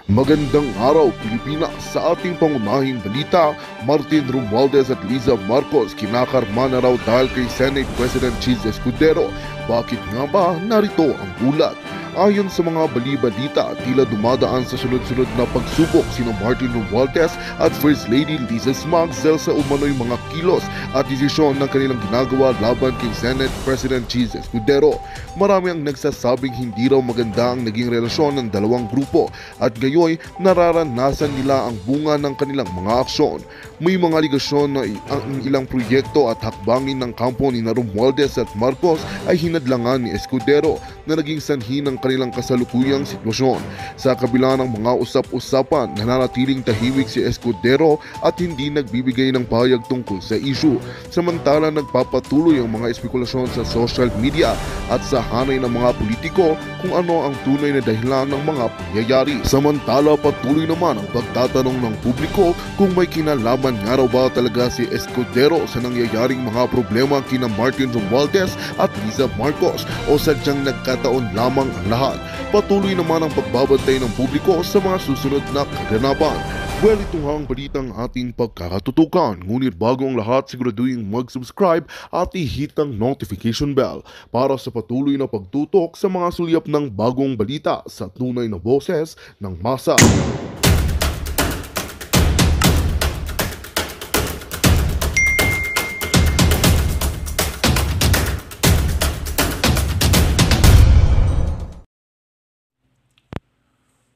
Magandang araw Pilipinas. Sa ating pangunahing balita, Martin Romualdez at Liza Marcos kinakarma na raw dahil kay Senate President Cheese Escudero. Bakit nga ba? Narito ang ulat. Ayon sa mga bali-balita, tila dumadaan sa sunod-sunod na pagsubok sina Martin Romualdez at First Lady Liza Smagzel sa umano'y mga kilos at desisyon ng kanilang ginagawa laban kay Senate President Cheese Escudero. Marami ang nagsasabing hindi raw maganda ang naging relasyon ng dalawang grupo at gayoy nararanasan nila ang bunga ng kanilang mga aksyon. May mga aligasyon na ang ilang proyekto at hakbangin ng kampo ni Romualdez at Marcos ay hinadlangan ni Escudero na naging sanhi ng kanilang kasalukuyang sitwasyon. Sa kabila ng mga usap-usapan, nananatiling tahimik si Escudero at hindi nagbibigay ng pahayag tungkol sa issue. Samantala nagpapatuloy ang mga espekulasyon sa social media at sa hanay ng mga politiko kung ano ang tunay na dahilan ng mga pangyayari. Samantala patuloy naman ang pagtatanong ng publiko kung may kinalaman nga raw ba talaga si Escudero sa nangyayaring mga problema kina Martin Romualdez at Liza Marcos o sadyang nagkataon lamang ang lahat. Patuloy naman ang pagbabantay ng publiko sa mga susunod na kaganapan. Well, ito ang balitang ating pagkakatutukan. Ngunit bago ang lahat, siguraduhin mag-subscribe at i-hit ang notification bell para sa patuloy na pagtutok sa mga sulyap ng bagong balita sa tunay na boses ng masa.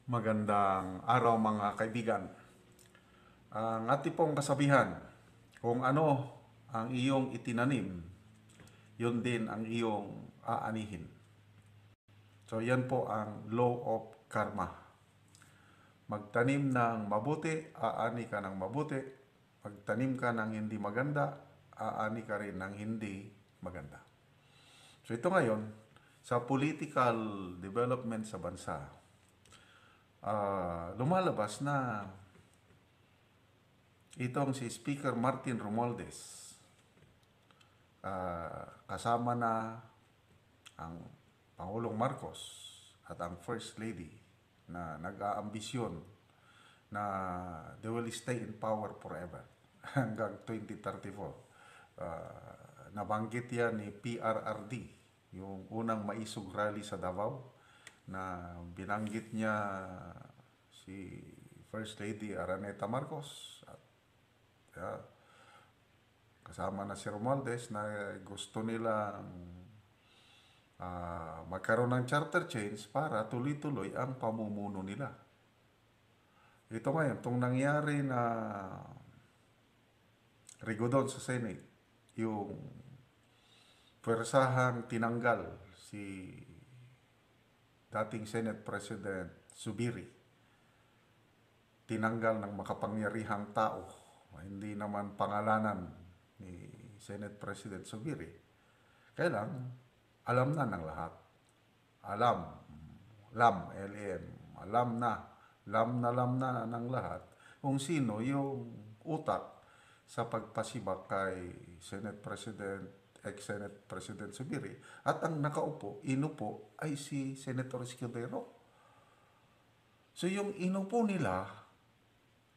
Magandang araw mga kaibigan. Ang ating pong kasabihan, kung ano ang iyong itinanim, yun din ang iyong aanihin. So yan po ang law of karma. Magtanim ng mabuti, aani ka ng mabuti. Magtanim ka ng hindi maganda, aani ka rin ng hindi maganda. So ito ngayon, sa political development sa bansa, lumalabas na itong si Speaker Martin Romualdez kasama na ang Pangulong Marcos at ang First Lady na nag-aambisyon na they will stay in power forever hanggang 2034. Nabanggit yan ni PRRD, yung unang maisog rally sa Davao, na binanggit niya si First Lady Araneta Marcos at kasama na si Romualdez na gusto nilang magkaroon ng charter change para tuloy-tuloy ang pamumuno nila. Ito ngayon, itong nangyari na rigodon sa Senate, yung pwersahang tinanggal si dating Senate President Zubiri, tinanggal ng makapangyarihang tao, hindi naman pangalanan ni Senate President Zubiri. Kailang alam na ng lahat. Alam na ng lahat kung sino yung utak sa pagpasibak kay ex-Senate President Zubiri, at ang inupo ay si Senator Escudero. So yung inupo nila,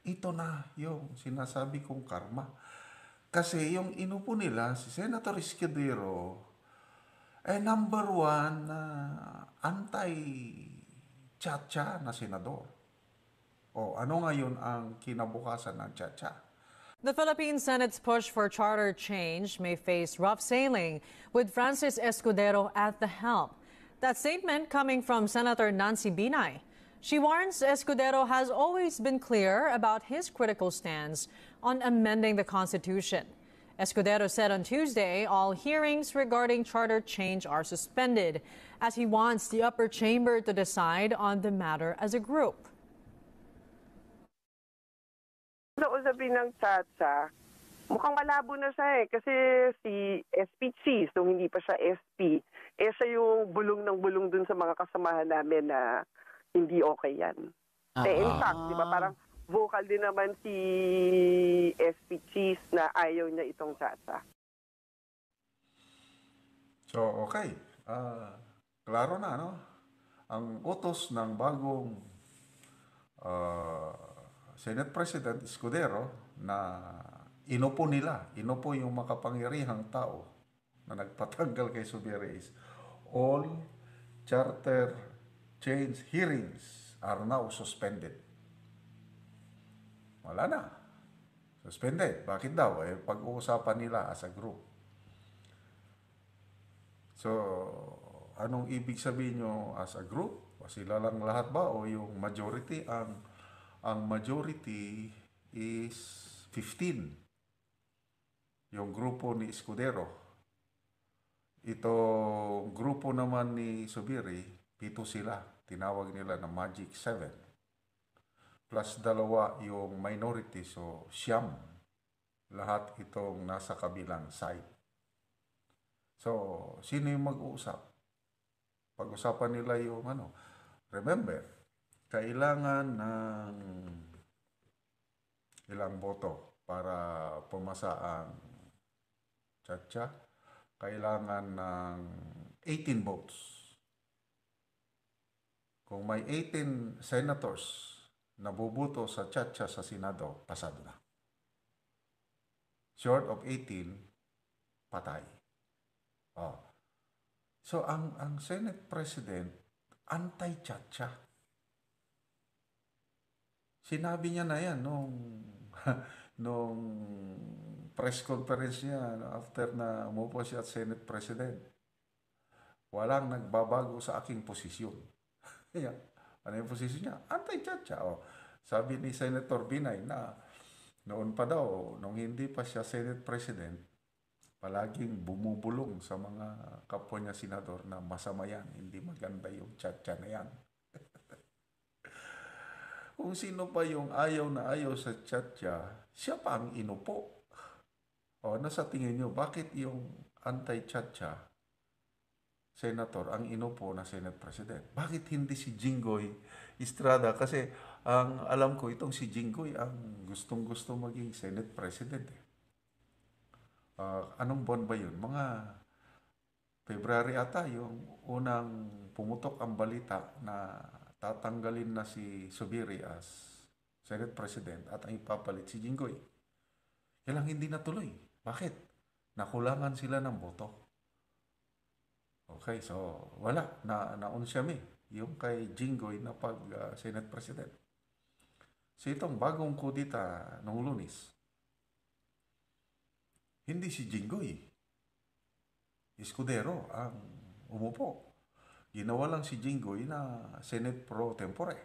ito na yung sinasabi kong karma. Kasi yung inupo nila, si Senator Escudero, ay number one na anti-chacha na senador. O ano ngayon ang kinabukasan ng chacha? The Philippine Senate's push for charter change may face rough sailing with Francis Escudero at the helm. That statement coming from Senator Nancy Binay. She warns Escudero has always been clear about his critical stance on amending the Constitution. Escudero said on Tuesday all hearings regarding charter change are suspended as he wants the upper chamber to decide on the matter as a group. Usapin ng Chacha, mukhang malabo na siya kasi si SP Cheese, nung hindi pa siya SP, siya yung bulong ng bulong dun sa mga kasamahan namin na hindi okay yan. In fact, di ba parang vocal din naman si SP Cheese na ayaw niya itong Chacha. So, okay. Klaro na, no? Ang utos ng bagong Senate President Escudero na inupo yung makapangyarihang tao na nagpatanggal kay Zubiri is all charter change hearings are now suspended. Wala na. Suspended. Bakit daw? Pag-uusapan nila as a group. So, anong ibig sabihin nyo as a group? O sila lang lahat ba? O yung majority? Ang majority is 15. Yung grupo ni Escudero. Ito grupo naman ni Zubiri, 7 sila. Tinawag nila na Magic 7. Plus 2 yung minority, so 9. Lahat itong nasa kabilang side. So, sino yung mag-uusap? Pag-usapan nila yung remember, kailangan ng ilang boto para pumasa ang Chacha. Kailangan ng 18 votes. Kung may 18 senators na boboto sa Chacha sa Senado, pasado na. Short of 18, patay. So, ang Senate President, anti-Chacha. Sinabi niya na yan nung press conference niya after na umupo siya at Senate President. Walang nagbabago sa aking posisyon. Ano yung posisyon niya? Anti-Chacha. Sabi ni Senator Binay na noon pa daw, nung hindi pa siya Senate President, palaging bumubulong sa mga kapwa niya senador na masama yan, hindi maganda yung Chacha na yan. Kung sino pa yung ayaw na ayaw sa Chacha, siya pa ang inupo. Ano sa tingin nyo, bakit yung anti-Chacha senator ang inupo na Senate President? Bakit hindi si Jinggoy Estrada? Kasi ang alam ko, itong si Jinggoy ang gustong-gusto maging Senate President. Anong buwan ba yun? Mga February ata yung unang pumutok ang balita na tatanggalin na si Zubiri as Senate President at ang ipapalit si Jinggoy. Yan lang hindi natuloy. Bakit? Nakulangan sila ng boto. Okay, so wala. Naunsyami yung kay Jinggoy na pag Senate President. So itong bagong kudita nung Lunes, hindi si Jinggoy Escudero ang umupo. Ginawa lang si Jinggoy na Senate pro tempore.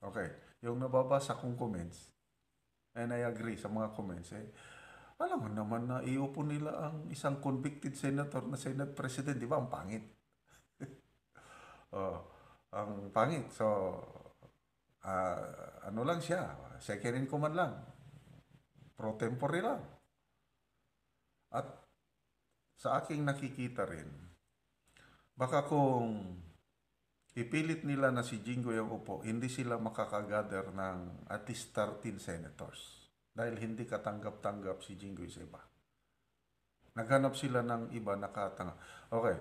Okay, yung nababasa kong comments, and I agree sa mga comments, alam mo naman na iupo nila ang isang convicted senator na Senate President, di ba? Ang pangit. Ang pangit. So, ano lang siya, second in command lang. Pro tempore lang. At sa aking nakikita rin, baka kung ipilit nila na si Jinggoy ang upo, hindi sila makakagather ng at least 13 senators. Dahil hindi katanggap-tanggap si Jinggoy sa iba. Naghanap sila ng iba nakatanggap. Okay.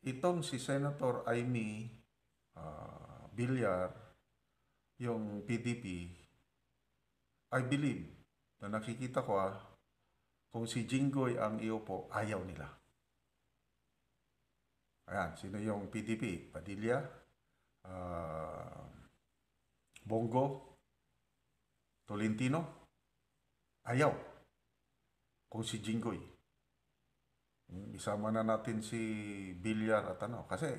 Itong si Senator Amy Villar, yung PDP, I believe, na nakikita ko kung si Jinggoy ang iupo, ayaw nila. Ayan, sino yung PDP? Padilla, Bongo, Tolentino, ayaw. Kung si Jinggoy. Isama na natin si Villar at kasi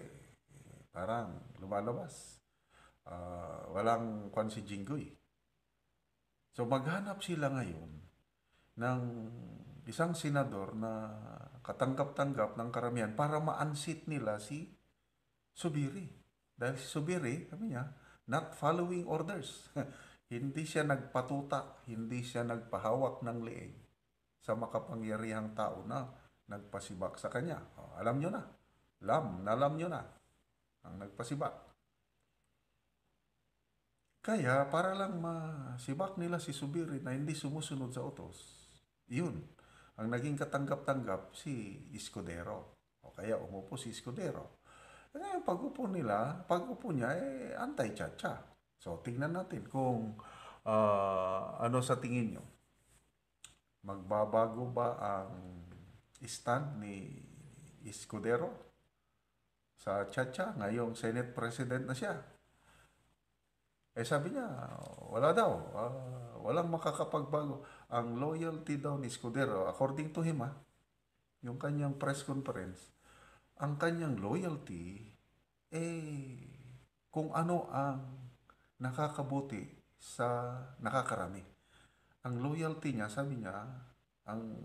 parang lumalabas. Walang kwan si Jinggoy. So maghanap sila ngayon ng isang senador na katanggap-tanggap ng karamihan para ma-unseat nila si Zubiri. Dahil si Zubiri, sabi niya, not following orders. Hindi siya nagpatuta, hindi siya nagpahawak ng leeg sa makapangyarihang tao na nagpasibak sa kanya. Alam nyo na. Alam nyo na ang nagpasibak. Kaya para lang masibak nila si Zubiri na hindi sumusunod sa utos, yun, ang naging katanggap-tanggap si Escudero. O kaya umupo si Escudero. Ngayon, pag-upo niya, anti-Chacha. So, tingnan natin kung Ano sa tingin nyo? Magbabago ba ang stand ni Escudero sa Chacha ngayong Senate President na siya? Sabi niya, wala daw. Walang makakapagbago. Ang loyalty daw ni Escudero, according to him, yung kanyang press conference, ang kanyang loyalty, kung ano ang nakakabuti sa nakakarami. Ang loyalty niya, sabi niya, ang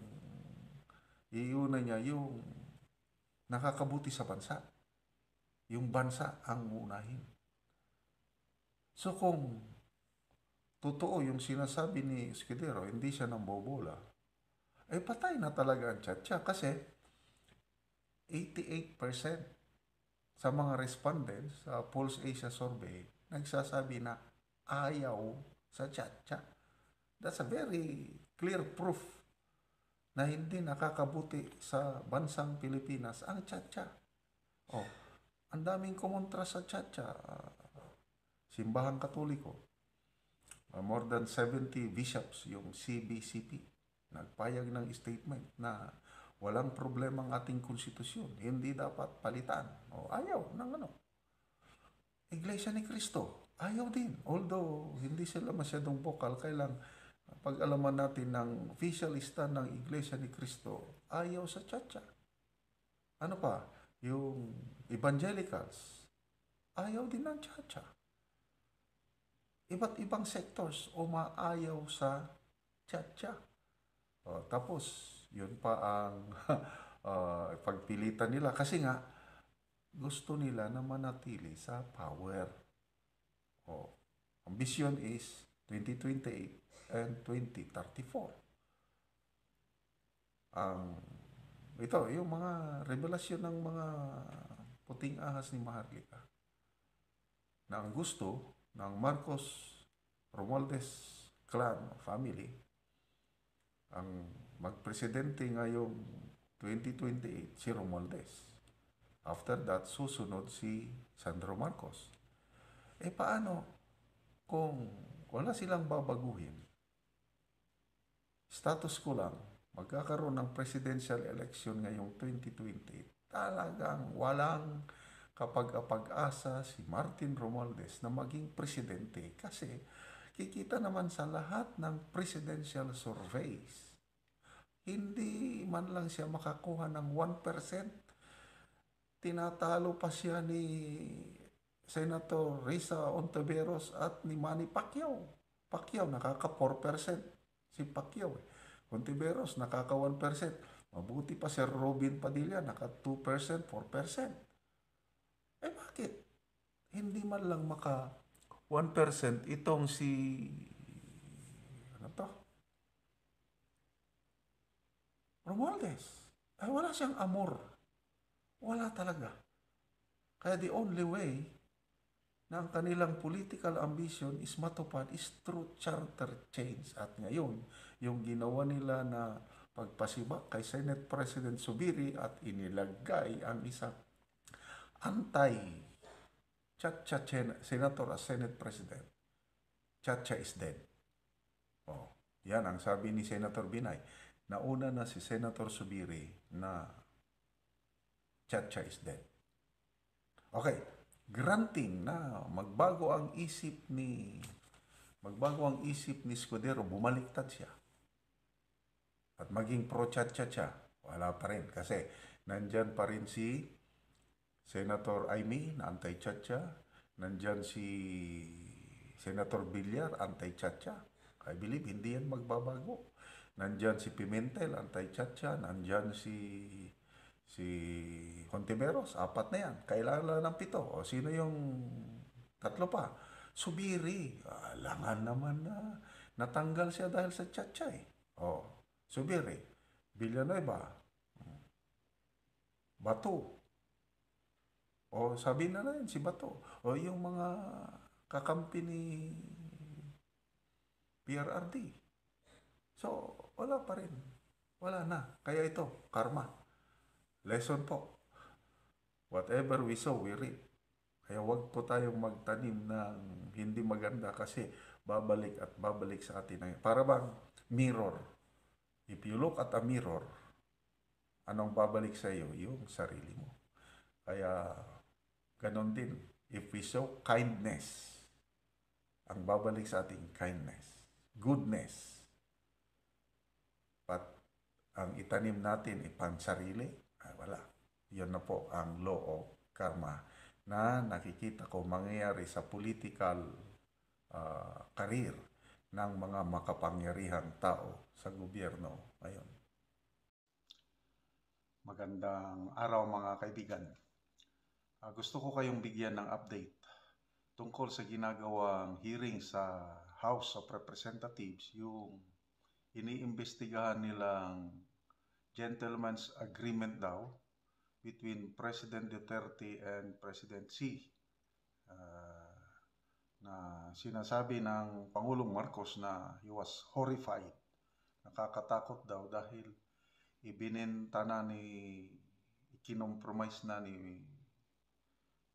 iuna niya yung nakakabuti sa bansa. Yung bansa ang unahin. So kung totoo yung sinasabi ni Escudero, hindi siya nambobola, patay na talaga ang Chacha kasi 88% sa mga respondents sa Pulse Asia Survey nagsasabi na ayaw sa Chacha. That's a very clear proof na hindi nakakabuti sa bansang Pilipinas ang Chacha. Ang daming kumontra sa Chacha. Simbahang Katoliko, more than 70 bishops yung CBCP nagpayag ng statement na walang problema ang ating konstitusyon, hindi dapat palitan. Ayaw ng Iglesia ni Cristo, ayaw din. Although hindi sila masyadong vocal, kailang pag-alaman natin ng official stand ng Iglesia ni Cristo, ayaw sa Chacha. Ano pa? Yung evangelicals, ayaw din ng Chacha. Iba't ibang sectors umaayaw sa Chacha. Tapos, yun pa ang pagpilitan nila. Kasi nga, gusto nila na manatili sa power. Ang vision is 2028 and 2034. Ito, yung mga revelasyon ng mga puting ahas ni Maharlika na ang gusto ng Marcos Romualdez clan family ang magpresidente ngayong 2028 si Romualdez. After that, susunod si Sandro Marcos. Paano kung wala silang babaguhin? Status ko lang, magkakaroon ng presidential election ngayong 2028. Talagang walang kapag-asa si Martin Romualdez na maging presidente kasi kikita naman sa lahat ng presidential surveys, hindi man lang siya makakuha ng 1%. Tinatalo pa siya ni Senator Risa Ontiveros at ni Manny Pacquiao. Pacquiao nakaka 4%. Si Pacquiao Ontiveros nakaka 1%. Mabuti pa si Robin Padilla naka 2%, 4%. Bakit? Hindi man lang maka 1% itong si Romualdez. Wala siyang amor. Wala talaga. Kaya the only way na ang kanilang political ambition is matupad is through charter change. At ngayon, yung ginawa nila na pagpasiba kay Senate President Zubiri at inilagay ang isang anti-Chacha senator as Senate President. Chacha is dead. Yan ang sabi ni Senator Binay. Nauna na si Senator Zubiri na Chacha is dead. Okay, granting na magbago ang isip ni Escudero, bumaliktad siya. At maging pro-Chacha, wala pa rin kasi nandyan pa rin si Senator Aimee na anti-Chacha, nandyan si Senator Villar anti-Chacha. I believe hindi yan magbabago. Nandyan si Pimentel anti-Chacha, nandyan si Hontiveros, 4 na yan. Kailangan ng 7. Sino yung 3 pa? Zubiri. Alangan naman na natanggal siya dahil sa Chacha Zubiri. Villanueva. Bato. Sabi na rin si Bato. Yung mga kakampi ni PRRD. So, wala pa rin. Wala na. Kaya ito, karma. Lesson po. Whatever we sow, we reap. Kaya wag po tayong magtanim ng hindi maganda kasi babalik at babalik sa atin. Para bang mirror. If you look at a mirror, anong babalik sa iyo? Yung sarili mo. Kaya ganon din. If we show kindness, ang babalik sa ating kindness, goodness. But ang itanim natin ipansarili, wala. Yan na po ang law of karma na nakikita ko mangyayari sa political career ng mga makapangyarihang tao sa gobyerno ngayon. Magandang araw mga kaibigan. Gusto ko kayong bigyan ng update tungkol sa ginagawang hearing sa House of Representatives, yung iniimbestigahan nilang gentleman's agreement daw between President Duterte and President Xi, na sinasabi ng Pangulong Marcos na he was horrified. Nakakatakot daw dahil ibinenta na ikinompromise na ni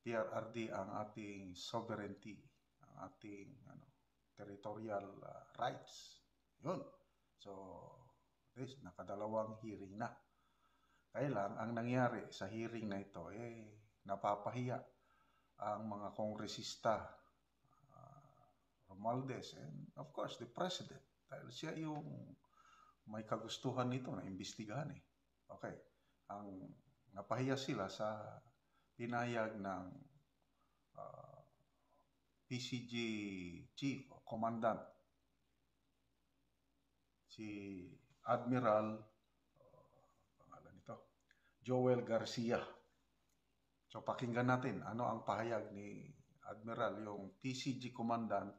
PRRD ang ating sovereignty, ang ating territorial rights. Yun. So, nakadalawang hearing na. Kaya lang, ang nangyari sa hearing na ito, napapahiya ang mga kongresista, Romualdez, and of course, the President. Dahil siya yung may kagustuhan nito na imbestigahan eh. Okay. Napahiya sila sa pinayag ng PCG Chief o Commandant, si Admiral Joel Garcia. So pakinggan natin ano ang pahayag ni Admiral, yung PCG Commandant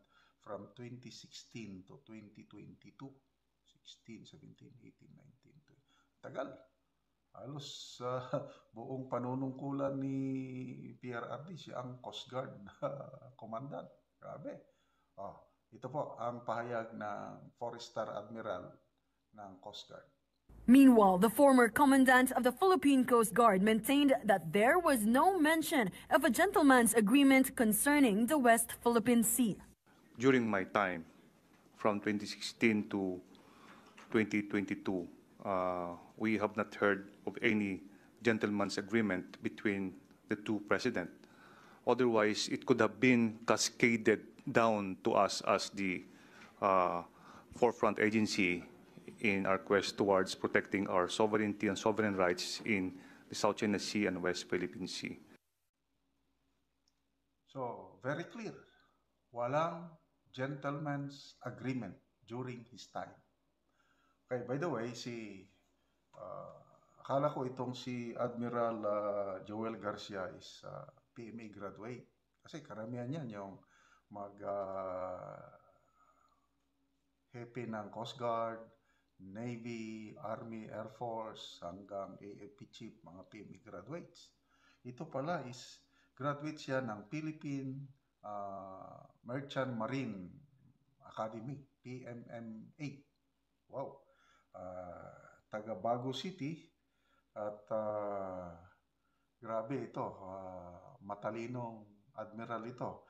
from 2016 to 2022. 16, 17, 18, 19. Tagal. Halos buong panunungkulan ni PRRD siya ang Coast Guard Commandant. Grabe. Ito po ang pahayag ng 4-star Admiral ng Coast Guard. Meanwhile, the former commandant of the Philippine Coast Guard maintained that there was no mention of a gentleman's agreement concerning the West Philippine Sea. During my time, from 2016 to 2022, we have not heard of any gentleman's agreement between the two presidents. Otherwise, it could have been cascaded down to us as the forefront agency in our quest towards protecting our sovereignty and sovereign rights in the South China Sea and West Philippine Sea. So, very clear. Walang gentleman's agreement during his time. Okay, by the way, akala ko itong si Admiral Joel Garcia is PMA graduate. Kasi karamihan yan yung hepe ng Coast Guard, Navy, Army, Air Force, hanggang AFP Chief, mga PMA graduates. Ito pala is graduate siya ng Philippine Merchant Marine Academy, PMMA. Wow! Taga Bago City at grabe ito, matalinong admiral ito.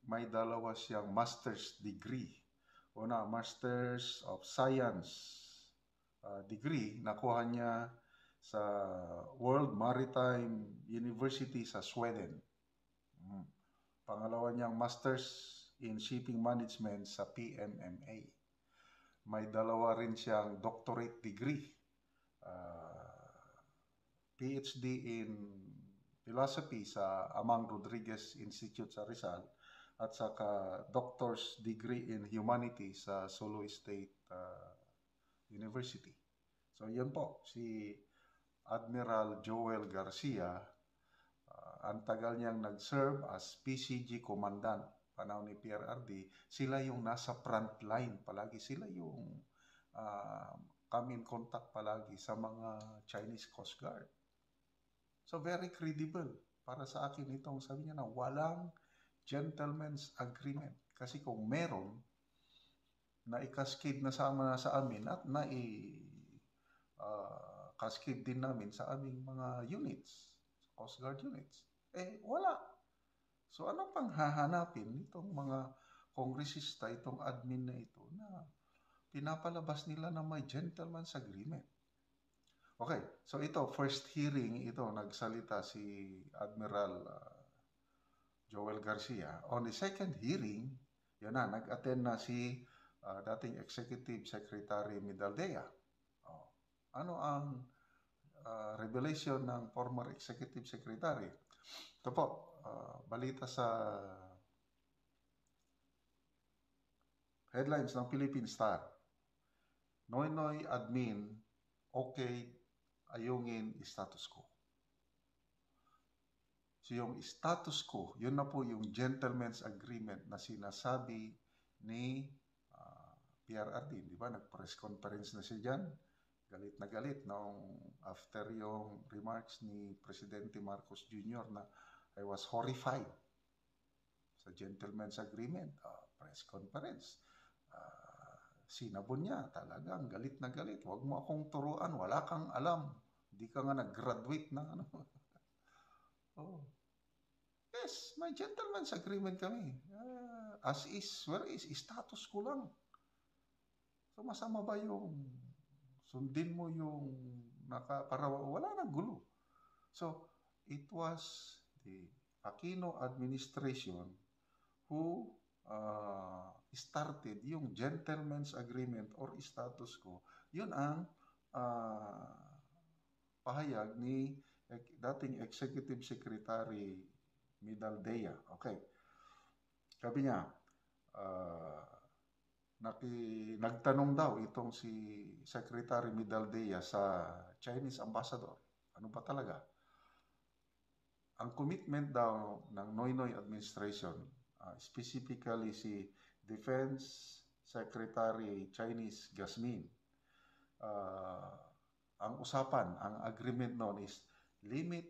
May dalawa siyang master's degree. Una, Masters of Science degree, nakuha niya sa World Maritime University sa Sweden. Pangalawa niyang Masters in Shipping Management sa PMMA. May dalawa rin siyang doctorate degree, PhD in Philosophy sa Amang Rodriguez Institute sa Rizal, at saka doctor's degree in Humanities sa Solo State University. So yan po, si Admiral Joel Garcia, ang tagal niyang nag-serve as PCG Commandant, panahon ni PRRD, sila yung nasa front line palagi, sila yung come in contact palagi sa mga Chinese Coast Guard. So very credible para sa akin itong sabi niya na walang gentleman's agreement. Kasi kung meron, na-cascade na sa amin at cascade din namin sa aming mga units, Coast Guard units. Wala. So ano pang hahanapin nitong mga kongresista, itong admin na ito na pinapalabas nila na may gentleman's agreement? Okay, so ito, first hearing, ito, nagsalita si Admiral Joel Garcia. On the second hearing, yun na, nag-attend na si dating Executive Secretary Midaldea. Oh, ano ang revelation ng former Executive Secretary? Ito po, balita sa headlines ng Philippine Star. Noynoy admin, okay, ayungin status quo. So yung status quo, yun na po yung gentleman's agreement na sinasabi ni PRRD. Di ba? Nag-press conference na siya dyan. Galit na galit noong after yung remarks ni Presidente Marcos Jr. na I was horrified sa gentleman's agreement. Press conference. Sinabon niya, talagang galit na galit. Huwag mo akong turuan, wala kang alam. Hindi ka nga nag-graduate na ano. Oh. Yes, may gentleman's agreement kami. As is, where is, status ko lang. So masama ba yung sundin mo yung para wala nang gulo. So it was the Aquino administration who started yung gentleman's agreement or status quo. Yun ang pahayag ni dating Executive Secretary Midaldea. Okay. Sabi niya, nagtanong daw itong si Secretary Midaldea sa Chinese Ambassador. Ano ba talaga? Ang commitment daw ng Noynoy administration, specifically si Defense Secretary Chinese Gasmin, ang usapan, ang agreement noon is limit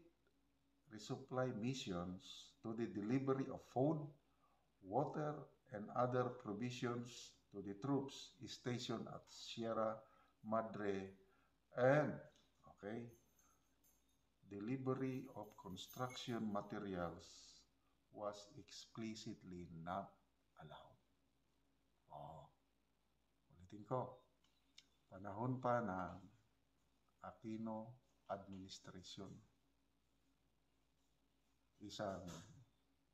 resupply missions to the delivery of food, water, and other provisions to the troops stationed at Sierra Madre, and delivery of construction materials was explicitly not allowed. Ulitin ko, panahon pa ng Aquino administration, isang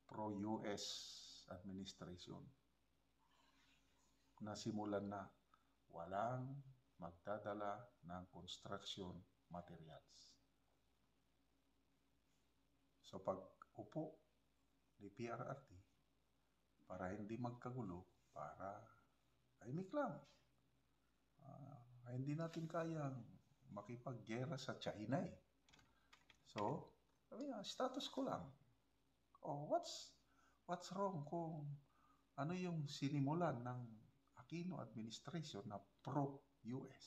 pro-US administration, na simulan na walang magdadala ng construction materials. So pag upo ni PRRD, para hindi magkagulo, para tahimik lang, hindi natin kayang makipaggera sa China eh. So, sabi nga, status ko lang. What's wrong kung ano yung sinimulan ng Aquino administration na pro-US?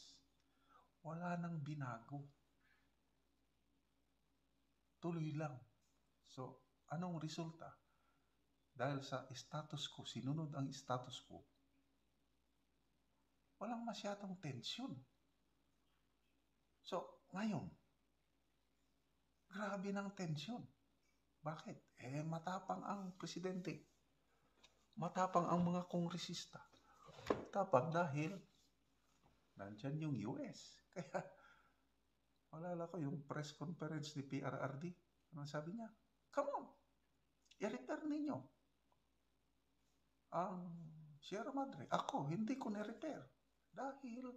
Wala nang binago. Tuloy lang. So, anong resulta? Dahil sa status quo, sinunod ang status quo, walang masyadong tensyon. So, ngayon, grabe ng tensyon. Bakit? Matapang ang presidente. Matapang ang mga kongresista. Matapang dahil nandyan yung US. Kaya, malala ko yung press conference ni PRRD. Ano sabi niya? Come on, i-repair ninyo ang Sierra Madre. Ako, hindi ko na-repair. Dahil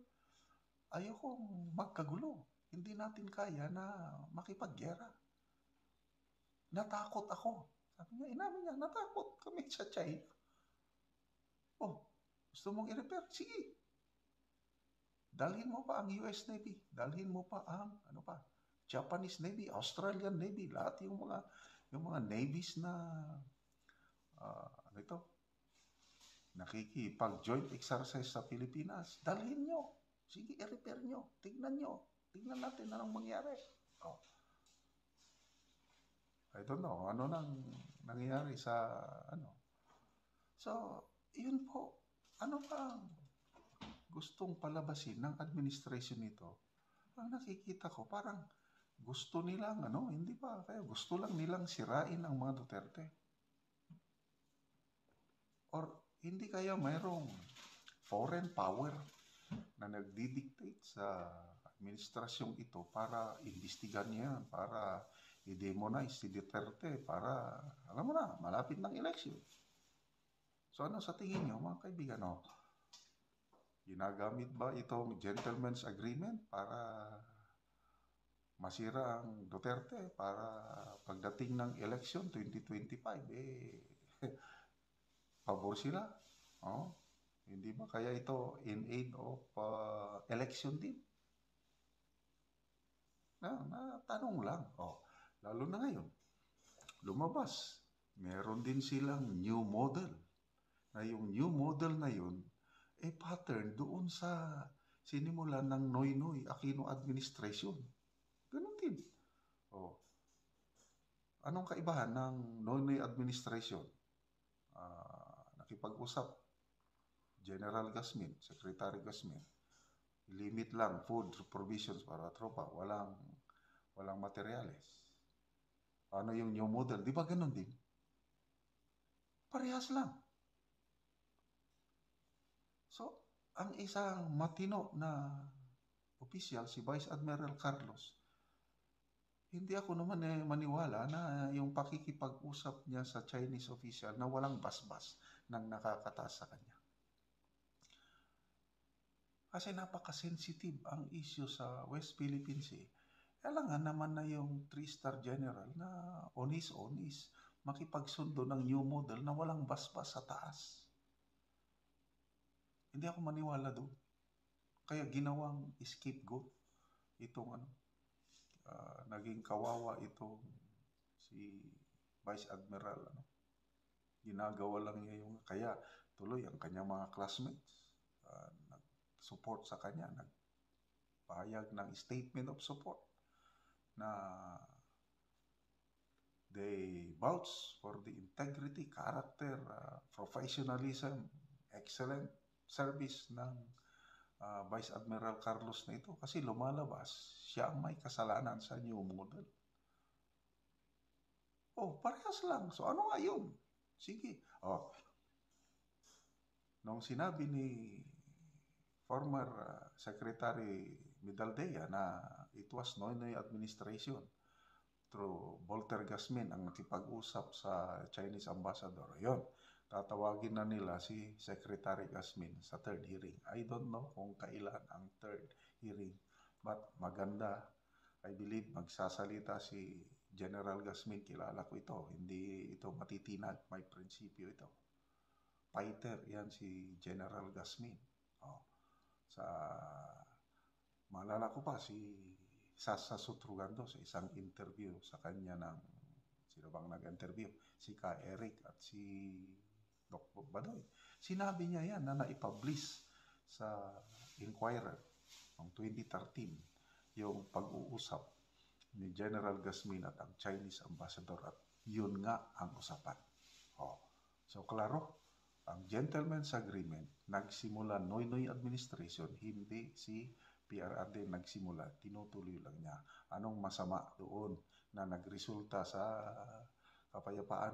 ayokong magkagulo. Hindi natin kaya na makipaggera. Natakot ako. Sabi niya, inamin niya, natakot kami sa China. Gusto mong i-repair? Sige. Dalhin mo pa ang US Navy. Dalhin mo pa ang, Japanese Navy, Australian Navy, lahat yung mga navies na, nakikipag-joint exercise sa Pilipinas. Dalhin nyo. Sige, i-repair nyo. Tignan nyo. Tignan natin anong mangyari. I don't know, ano nang nangyayari sa, So, yun po. Ano pa ang gustong palabasin ng administration nito? Ang nakikita ko, parang gusto nilang, hindi pa, kaya gusto lang nilang sirain ang mga Duterte. Or hindi kaya mayroong foreign power na nagdidictate sa administrasyong ito para imbestigan niya yan, para i-demonize si Duterte, para, alam mo na, malapit ng election. So ano sa tingin niyo, mga kaibigan, ginagamit ba itong gentleman's agreement para masira ang Duterte para pagdating ng election 2025, pabor sila? Hindi ba kaya ito in aid of election din? Tanong lang. Lalo na ngayon, lumabas. Meron din silang new model. Na yung new model na yun, pattern doon sa sinimulan ng Noynoy Aquino administration. Ganun din. Anong kaibahan ng Noynoy administration? Nakipag-usap General Gasmin, Secretary Gasmin, limit lang food provisions para tropa, walang materyales. Ano yung new model? Di ba ganun din? Parehas lang. So, ang isang matino na opisyal, si Vice Admiral Carlos, hindi ako naman maniwala na yung pakikipag-usap niya sa Chinese official na walang basbas nang nakakataas sa kanya. Kasi napaka-sensitive ang issue sa West Philippine Sea. Kailangan naman na yung 3-star general na onis makipagsundo ng new model na walang basbas sa taas. Hindi ako maniwala doon. Kaya ginawang scapegoat itong naging kawawa itong si Vice Admiral. Ginagawa lang niya yung kaya tuloy ang kanyang mga classmates support sa kanya, nagpahayag ng statement of support na they vouch for the integrity, character, professionalism, excellent service ng Vice Admiral Carlos na ito kasi lumalabas siya ang may kasalanan sa new model. Parehas lang. So ano nga yun? Sige. Nung sinabi ni former Secretary Medaldea na it was Noynoy administration through Volter Gasmin ang nakipag-usap sa Chinese ambassador. Yun, tatawagin na nila si Secretary Gasmin sa third hearing. I don't know kung kailan ang third hearing, but maganda. I believe magsasalita si General Gasmin, kilala ko ito. Hindi ito matitinag, may prinsipyo ito. Fighter, yan si General Gasmin. Maalala ko pa si Sasa Sutrugando sa isang interview sa kanya ng sino bang nag-interview? Si Ka Eric at si Dr. Badoy. Sinabi niya yan na naipublish sa Inquirer noong 2013 yung pag-uusap ni General Gasmin at ang Chinese ambassador at yun nga ang usapan. So klaro, ang gentleman's agreement, nagsimula Noynoy administration, hindi si PRRD nagsimula, tinutuloy lang niya. Anong masama doon na nagresulta sa kapayapaan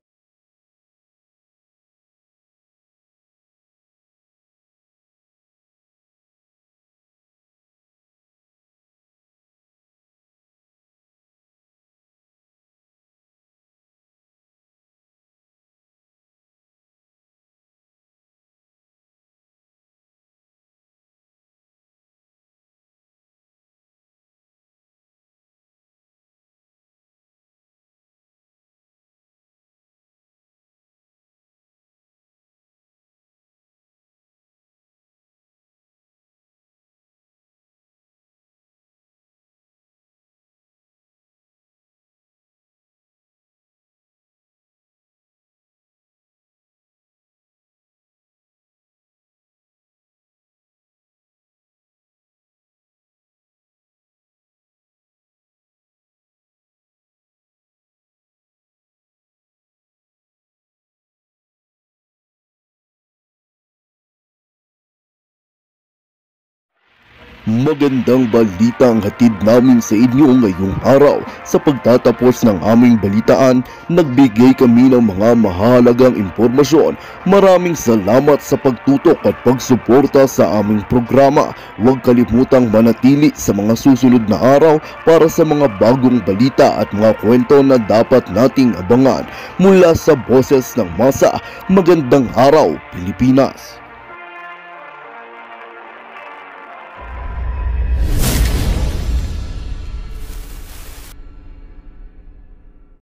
Magandang balita ang hatid namin sa inyo ngayong araw. Sa pagtatapos ng aming balitaan, nagbigay kami ng mga mahalagang impormasyon. Maraming salamat sa pagtutok at pagsuporta sa aming programa. Huwag kalimutang manatili sa mga susunod na araw para sa mga bagong balita at mga kwento na dapat nating abangan. Mula sa Boses ng Masa, magandang araw Pilipinas!